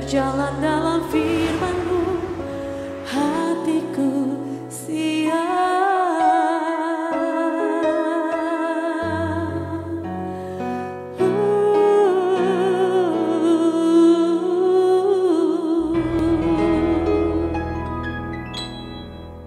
berjalan dalam firman-Mu, hatiku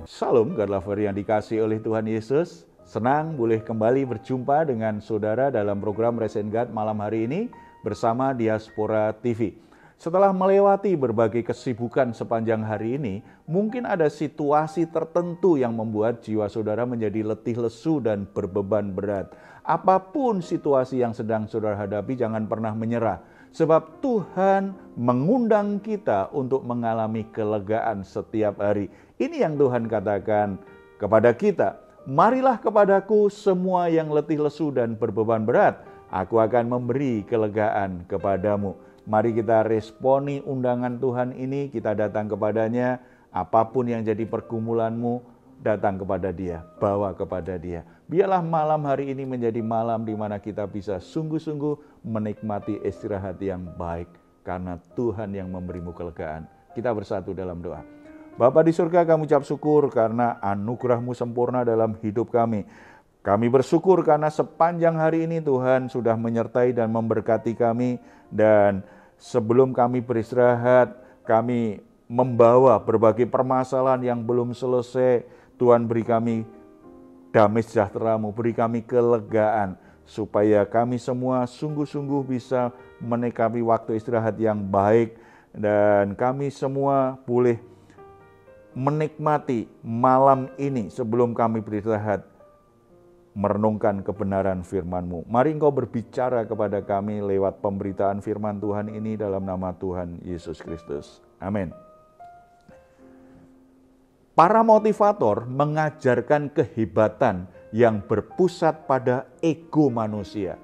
Shalom, God lover yang dikasihi oleh Tuhan Yesus. Senang boleh kembali berjumpa dengan saudara dalam program Rise and God malam hari ini bersama Diaspora TV. Setelah melewati berbagai kesibukan sepanjang hari ini, mungkin ada situasi tertentu yang membuat jiwa saudara menjadi letih lesu dan berbeban berat. Apapun situasi yang sedang saudara hadapi, jangan pernah menyerah. Sebab Tuhan mengundang kita untuk mengalami kelegaan setiap hari. Ini yang Tuhan katakan kepada kita. Marilah kepadaku semua yang letih lesu dan berbeban berat. Aku akan memberi kelegaan kepadamu. Mari kita responi undangan Tuhan ini. Kita datang kepadanya. Apapun yang jadi pergumulanmu, datang kepada Dia. Bawa kepada Dia. Biarlah malam hari ini menjadi malam di mana kita bisa sungguh-sungguh menikmati istirahat yang baik. Karena Tuhan yang memberimu kelegaan. Kita bersatu dalam doa. Bapa di surga, kami ucap syukur karena anugerah-Mu sempurna dalam hidup kami. Kami bersyukur karena sepanjang hari ini Tuhan sudah menyertai dan memberkati kami. Dan sebelum kami beristirahat, kami membawa berbagai permasalahan yang belum selesai. Tuhan beri kami damai sejahtera-Mu, beri kami kelegaan. Supaya kami semua sungguh-sungguh bisa menikmati waktu istirahat yang baik. Dan kami semua boleh menikmati malam ini sebelum kami beristirahat, merenungkan kebenaran firman-Mu. Mari Engkau berbicara kepada kami lewat pemberitaan firman Tuhan ini dalam nama Tuhan Yesus Kristus. Amin. Para motivator mengajarkan kehebatan yang berpusat pada ego manusia.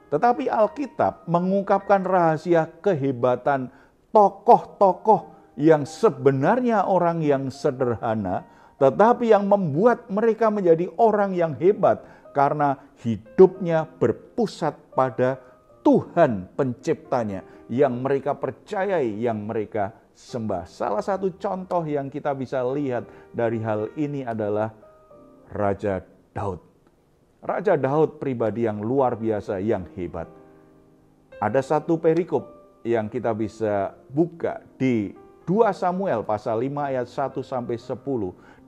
Tetapi Alkitab mengungkapkan rahasia kehebatan tokoh-tokoh yang sebenarnya orang yang sederhana, tetapi yang membuat mereka menjadi orang yang hebat karena hidupnya berpusat pada Tuhan penciptanya yang mereka percayai, yang mereka sembah. Salah satu contoh yang kita bisa lihat dari hal ini adalah Raja Daud. Raja Daud pribadi yang luar biasa, yang hebat. Ada satu perikop yang kita bisa buka di 2 Samuel pasal 5 ayat 1-10.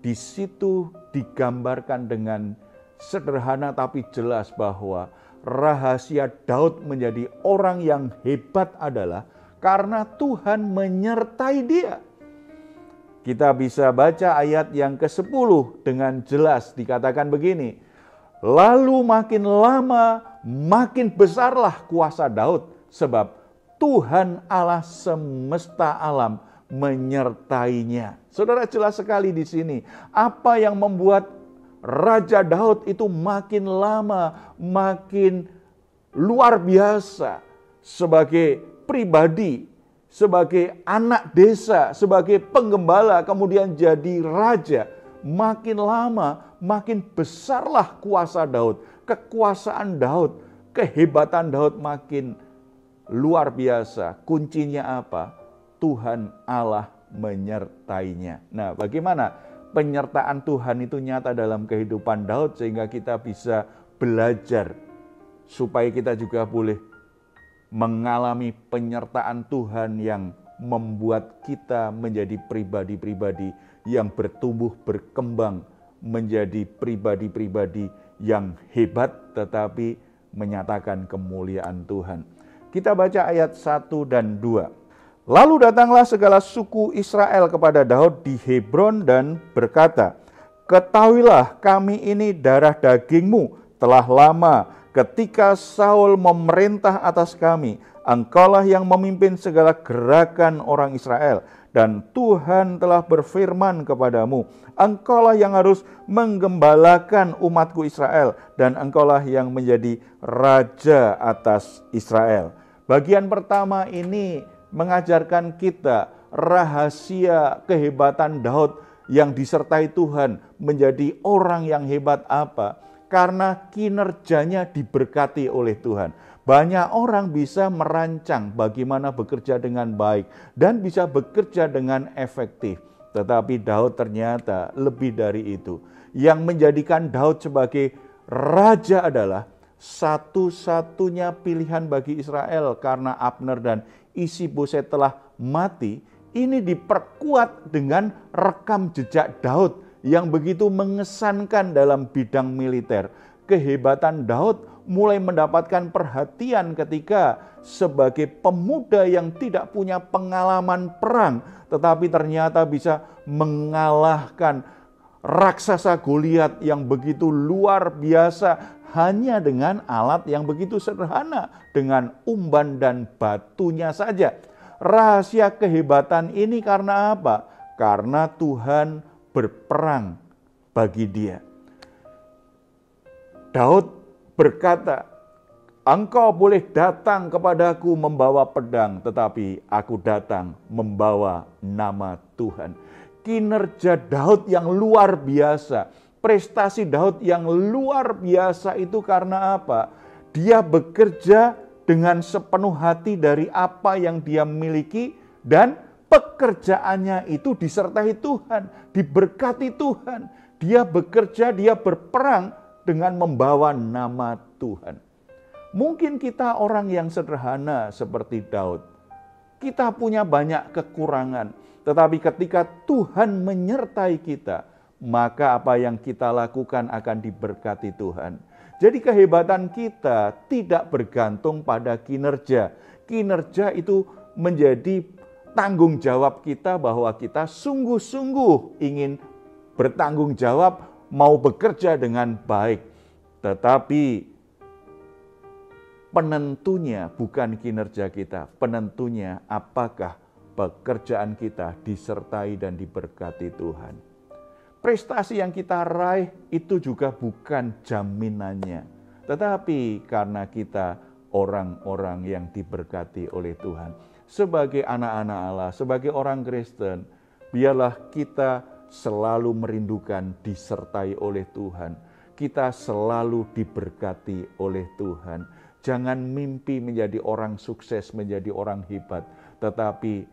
Di situ digambarkan dengan sederhana tapi jelas bahwa rahasia Daud menjadi orang yang hebat adalah karena Tuhan menyertai dia. Kita bisa baca ayat yang ke-10 dengan jelas dikatakan begini. Lalu makin lama makin besarlah kuasa Daud sebab Tuhan Allah semesta alam menyertainya. Saudara, jelas sekali di sini apa yang membuat Raja Daud itu makin lama makin luar biasa sebagai pribadi, sebagai anak desa, sebagai penggembala, kemudian jadi raja. Makin lama makin besarlah kuasa Daud, kekuasaan Daud, kehebatan Daud makin luar biasa. Kuncinya apa? Tuhan Allah menyertainya. Nah, bagaimana penyertaan Tuhan itu nyata dalam kehidupan Daud sehingga kita bisa belajar supaya kita juga boleh mengalami penyertaan Tuhan yang membuat kita menjadi pribadi-pribadi yang bertumbuh berkembang menjadi pribadi-pribadi yang hebat tetapi menyatakan kemuliaan Tuhan. Kita baca ayat 1 dan 2. Lalu datanglah segala suku Israel kepada Daud di Hebron dan berkata, ketahuilah kami ini darah dagingmu telah lama ketika Saul memerintah atas kami. Engkaulah yang memimpin segala gerakan orang Israel dan Tuhan telah berfirman kepadamu. Engkaulah yang harus menggembalakan umatku Israel dan engkaulah yang menjadi raja atas Israel. Bagian pertama ini mengajarkan kita rahasia kehebatan Daud yang disertai Tuhan menjadi orang yang hebat apa? karena kinerjanya diberkati oleh Tuhan. Banyak orang bisa merancang bagaimana bekerja dengan baik dan bisa bekerja dengan efektif. Tetapi Daud ternyata lebih dari itu. Yang menjadikan Daud sebagai raja adalah satu-satunya pilihan bagi Israel karena Abner dan Isi-Boset telah mati. Ini diperkuat dengan rekam jejak Daud yang begitu mengesankan dalam bidang militer. Kehebatan Daud mulai mendapatkan perhatian ketika sebagai pemuda yang tidak punya pengalaman perang, tetapi ternyata bisa mengalahkan raksasa Goliat yang begitu luar biasa hanya dengan alat yang begitu sederhana, dengan umban dan batunya saja. Rahasia kehebatan ini karena apa? Karena Tuhan berperang bagi dia. Daud berkata, "Engkau boleh datang kepadaku membawa pedang, tetapi aku datang membawa nama Tuhan." Kinerja Daud yang luar biasa, prestasi Daud yang luar biasa itu karena apa? Dia bekerja dengan sepenuh hati dari apa yang dia miliki dan pekerjaannya itu disertai Tuhan, diberkati Tuhan. Dia bekerja, dia berperang dengan membawa nama Tuhan. Mungkin kita orang yang sederhana seperti Daud. Kita punya banyak kekurangan, tetapi ketika Tuhan menyertai kita, maka apa yang kita lakukan akan diberkati Tuhan. Jadi kehebatan kita tidak bergantung pada kinerja. Kinerja itu menjadi tanggung jawab kita bahwa kita sungguh-sungguh ingin bertanggung jawab, mau bekerja dengan baik. Tetapi penentunya bukan kinerja kita, penentunya apakah pekerjaan kita disertai dan diberkati Tuhan. Prestasi yang kita raih itu juga bukan jaminannya. Tetapi karena kita orang-orang yang diberkati oleh Tuhan. Sebagai anak-anak Allah, sebagai orang Kristen, biarlah kita selalu merindukan disertai oleh Tuhan. Kita selalu diberkati oleh Tuhan. Jangan mimpi menjadi orang sukses, menjadi orang hebat. Tetapi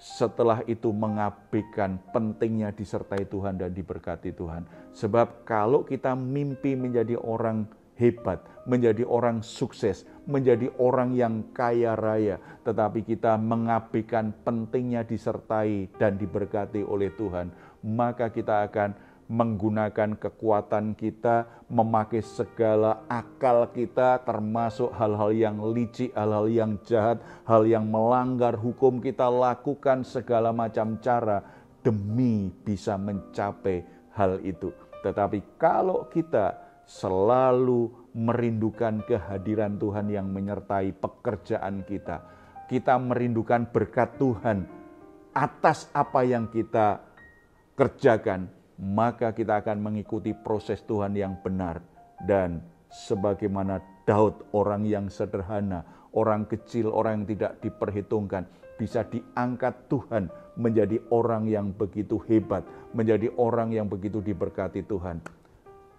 setelah itu mengabaikan pentingnya disertai Tuhan dan diberkati Tuhan. Sebab kalau kita mimpi menjadi orang hebat, menjadi orang sukses, menjadi orang yang kaya raya, tetapi kita mengabaikan pentingnya disertai dan diberkati oleh Tuhan, maka kita akan menggunakan kekuatan kita, memakai segala akal kita, termasuk hal-hal yang licik, hal-hal yang jahat, hal yang melanggar hukum, kita lakukan segala macam cara demi bisa mencapai hal itu. Tetapi kalau kita selalu merindukan kehadiran Tuhan yang menyertai pekerjaan kita, kita merindukan berkat Tuhan atas apa yang kita kerjakan, maka kita akan mengikuti proses Tuhan yang benar. Dan sebagaimana Daud, orang yang sederhana, orang kecil, orang yang tidak diperhitungkan, bisa diangkat Tuhan menjadi orang yang begitu hebat, menjadi orang yang begitu diberkati Tuhan.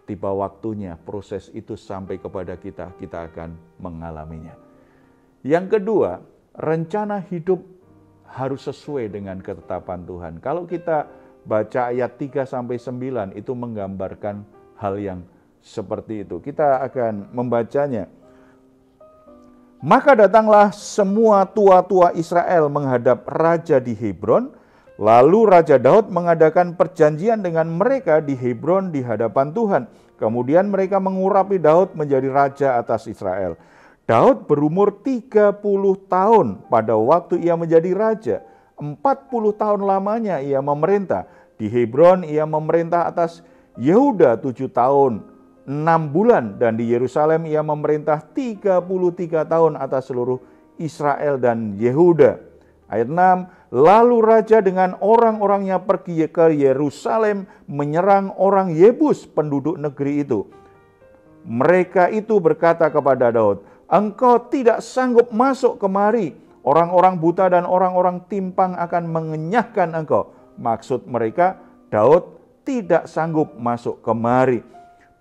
Tiba waktunya proses itu sampai kepada kita, kita akan mengalaminya. Yang kedua, rencana hidup harus sesuai dengan ketetapan Tuhan. Kalau kita baca ayat 3-9 itu menggambarkan hal yang seperti itu. Kita akan membacanya. Maka datanglah semua tua-tua Israel menghadap raja di Hebron. Lalu Raja Daud mengadakan perjanjian dengan mereka di Hebron di hadapan Tuhan. Kemudian mereka mengurapi Daud menjadi raja atas Israel. Daud berumur 30 tahun pada waktu ia menjadi raja. 40 tahun lamanya ia memerintah. Di Hebron ia memerintah atas Yehuda 7 tahun 6 bulan. Dan di Yerusalem ia memerintah 33 tahun atas seluruh Israel dan Yehuda. Ayat 6, lalu raja dengan orang-orangnya pergi ke Yerusalem menyerang orang Yebus penduduk negeri itu. Mereka itu berkata kepada Daud, "Engkau tidak sanggup masuk kemari. Orang-orang buta dan orang-orang timpang akan mengenyahkan engkau." Maksud mereka, Daud tidak sanggup masuk kemari.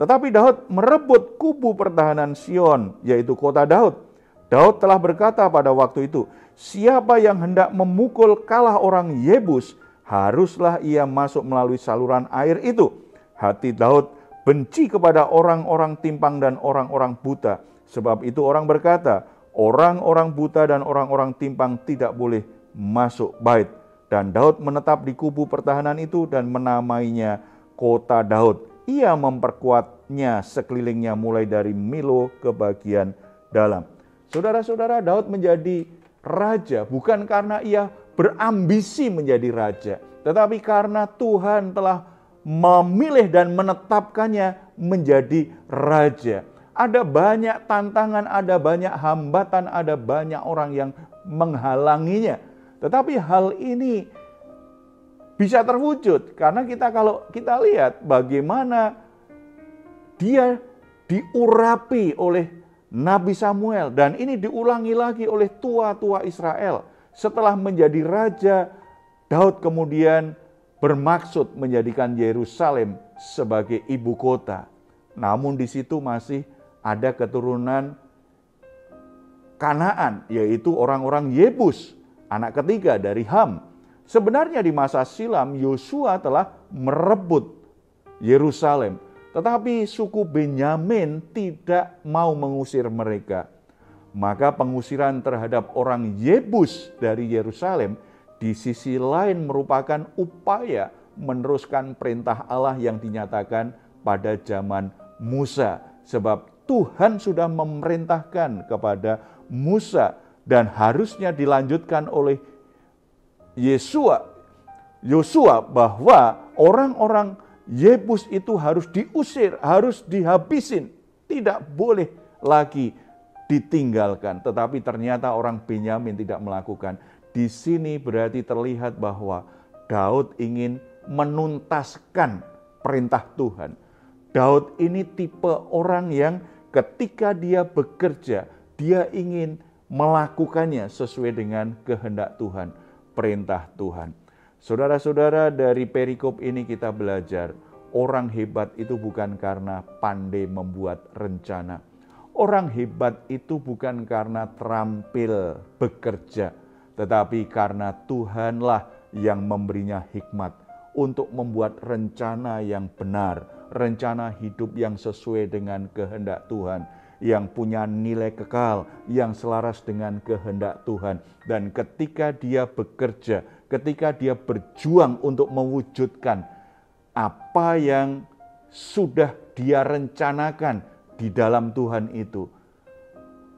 Tetapi Daud merebut kubu pertahanan Sion, yaitu kota Daud. Daud telah berkata pada waktu itu, siapa yang hendak memukul kalah orang Yebus, haruslah ia masuk melalui saluran air itu. Hati Daud benci kepada orang-orang timpang dan orang-orang buta. Sebab itu orang berkata, orang-orang buta dan orang-orang timpang tidak boleh masuk bait. Dan Daud menetap di kubu pertahanan itu dan menamainya kota Daud. Ia memperkuatnya sekelilingnya mulai dari Milo ke bagian dalam. Saudara-saudara, Daud menjadi raja bukan karena ia berambisi menjadi raja, tetapi karena Tuhan telah memilih dan menetapkannya menjadi raja. Ada banyak tantangan, ada banyak hambatan, ada banyak orang yang menghalanginya. Tetapi hal ini bisa terwujud karena kalau kita lihat bagaimana dia diurapi oleh Nabi Samuel, dan ini diulangi lagi oleh tua-tua Israel. Setelah menjadi raja, Daud kemudian bermaksud menjadikan Yerusalem sebagai ibu kota. Namun di situ masih ada keturunan Kanaan, yaitu orang-orang Yebus, anak ketiga dari Ham. Sebenarnya di masa silam Yosua telah merebut Yerusalem, tetapi suku Benyamin tidak mau mengusir mereka. Maka pengusiran terhadap orang Yebus dari Yerusalem di sisi lain merupakan upaya meneruskan perintah Allah yang dinyatakan pada zaman Musa. Sebab Tuhan sudah memerintahkan kepada Musa dan harusnya dilanjutkan oleh Yosua bahwa orang-orang Yebus itu harus diusir, harus dihabisin, tidak boleh lagi ditinggalkan. Tetapi ternyata orang Benyamin tidak melakukan. Di sini berarti terlihat bahwa Daud ingin menuntaskan perintah Tuhan. Daud ini tipe orang yang ketika dia bekerja, dia ingin melakukannya sesuai dengan kehendak Tuhan, perintah Tuhan. Saudara-saudara, dari perikop ini kita belajar, orang hebat itu bukan karena pandai membuat rencana. Orang hebat itu bukan karena terampil bekerja, tetapi karena Tuhanlah yang memberinya hikmat untuk membuat rencana yang benar, rencana hidup yang sesuai dengan kehendak Tuhan, yang punya nilai kekal, yang selaras dengan kehendak Tuhan. Dan ketika dia bekerja, ketika dia berjuang untuk mewujudkan apa yang sudah dia rencanakan di dalam Tuhan itu,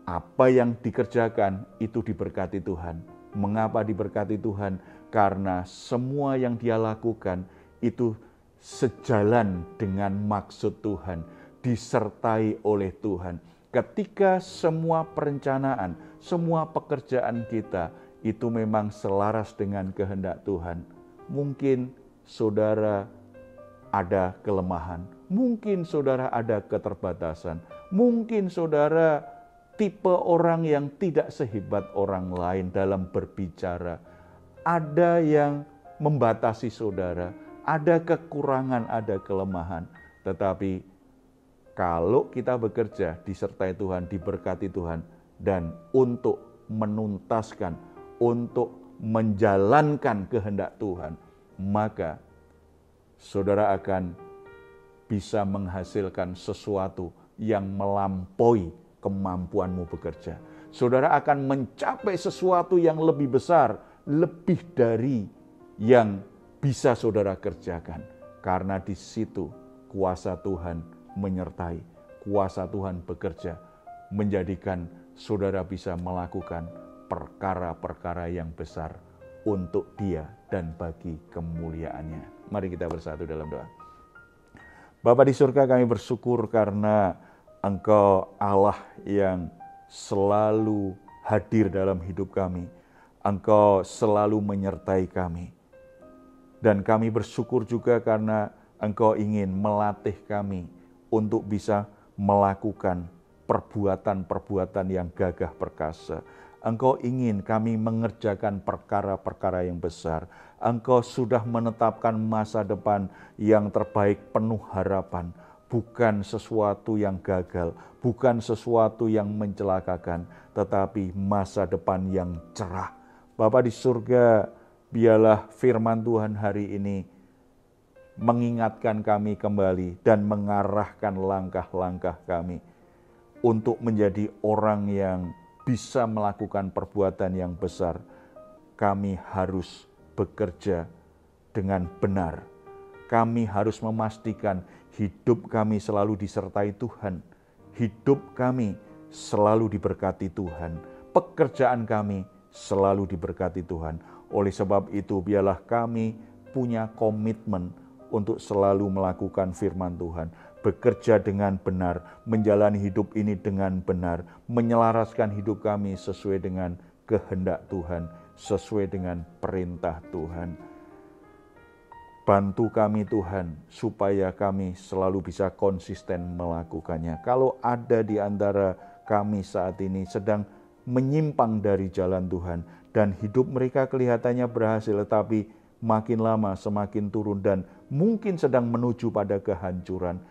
apa yang dikerjakan itu diberkati Tuhan. Mengapa diberkati Tuhan? Karena semua yang dia lakukan itu sejalan dengan maksud Tuhan, disertai oleh Tuhan. Ketika semua perencanaan, semua pekerjaan kita itu memang selaras dengan kehendak Tuhan, mungkin saudara ada kelemahan, mungkin saudara ada keterbatasan, mungkin saudara tipe orang yang tidak sehebat orang lain dalam berbicara, ada yang membatasi saudara, ada kekurangan, ada kelemahan. Tetapi kalau kita bekerja disertai Tuhan, diberkati Tuhan, dan untuk menuntaskan, untuk menjalankan kehendak Tuhan, maka saudara akan bisa menghasilkan sesuatu yang melampaui kemampuanmu bekerja. Saudara akan mencapai sesuatu yang lebih besar, lebih dari yang bisa saudara kerjakan. Karena di situ kuasa Tuhan menyertai, kuasa Tuhan bekerja, menjadikan saudara bisa melakukan perkara-perkara yang besar untuk Dia dan bagi kemuliaannya. Mari kita bersatu dalam doa. Bapa di surga, kami bersyukur karena Engkau Allah yang selalu hadir dalam hidup kami. Engkau selalu menyertai kami. Dan kami bersyukur juga karena Engkau ingin melatih kami untuk bisa melakukan perbuatan-perbuatan yang gagah perkasa. Engkau ingin kami mengerjakan perkara-perkara yang besar. Engkau sudah menetapkan masa depan yang terbaik penuh harapan. bukan sesuatu yang gagal, bukan sesuatu yang mencelakakan, tetapi masa depan yang cerah. Bapa di surga, biarlah firman Tuhan hari ini mengingatkan kami kembali dan mengarahkan langkah-langkah kami untuk menjadi orang yang bisa melakukan perbuatan yang besar. Kami harus bekerja dengan benar. Kami harus memastikan hidup kami selalu disertai Tuhan. Hidup kami selalu diberkati Tuhan. Pekerjaan kami selalu diberkati Tuhan. Oleh sebab itu, biarlah kami punya komitmen untuk selalu melakukan firman Tuhan. Bekerja dengan benar, menjalani hidup ini dengan benar, menyelaraskan hidup kami sesuai dengan kehendak Tuhan, sesuai dengan perintah Tuhan. Bantu kami Tuhan, supaya kami selalu bisa konsisten melakukannya. Kalau ada di antara kami saat ini sedang menyimpang dari jalan Tuhan, dan hidup mereka kelihatannya berhasil, tetapi makin lama semakin turun dan mungkin sedang menuju pada kehancuran,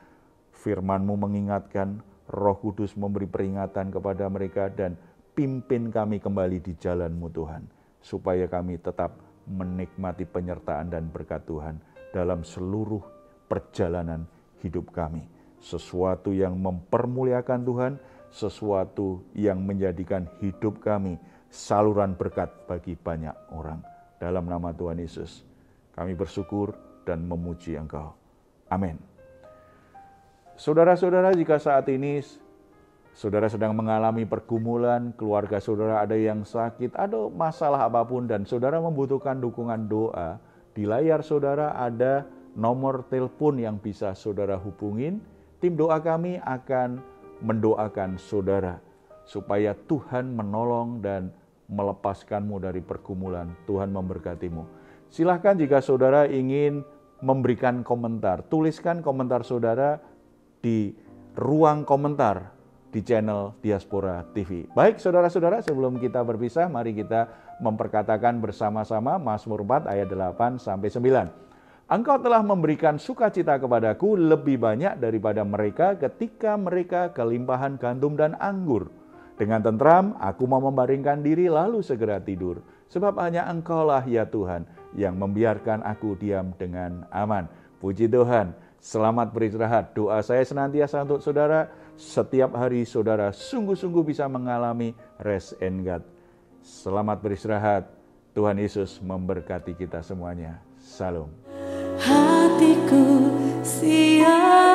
firman-Mu mengingatkan, Roh Kudus memberi peringatan kepada mereka, dan pimpin kami kembali di jalan-Mu Tuhan, supaya kami tetap menikmati penyertaan dan berkat Tuhan dalam seluruh perjalanan hidup kami. Sesuatu yang mempermuliakan Tuhan, sesuatu yang menjadikan hidup kami saluran berkat bagi banyak orang. Dalam nama Tuhan Yesus, kami bersyukur dan memuji Engkau. Amin. Saudara-saudara, jika saat ini saudara sedang mengalami pergumulan, keluarga saudara ada yang sakit, ada masalah apapun, dan saudara membutuhkan dukungan doa, di layar saudara ada nomor telepon yang bisa saudara hubungin. Tim doa kami akan mendoakan saudara, supaya Tuhan menolong dan melepaskanmu dari pergumulan. Tuhan memberkatimu. Silahkan jika saudara ingin memberikan komentar, tuliskan komentar saudara di ruang komentar di channel Diaspora TV. Baik saudara-saudara, sebelum kita berpisah, mari kita memperkatakan bersama-sama Mazmur 4 ayat 8-9. Engkau telah memberikan sukacita kepadaku lebih banyak daripada mereka ketika mereka kelimpahan gandum dan anggur. Dengan tentram, aku mau membaringkan diri lalu segera tidur. Sebab hanya Engkaulah ya Tuhan yang membiarkan aku diam dengan aman. Puji Tuhan, selamat beristirahat. Doa saya senantiasa untuk saudara, setiap hari saudara sungguh-sungguh bisa mengalami rest and God. Selamat beristirahat. Tuhan Yesus memberkati kita semuanya. Salam. Hatiku siap.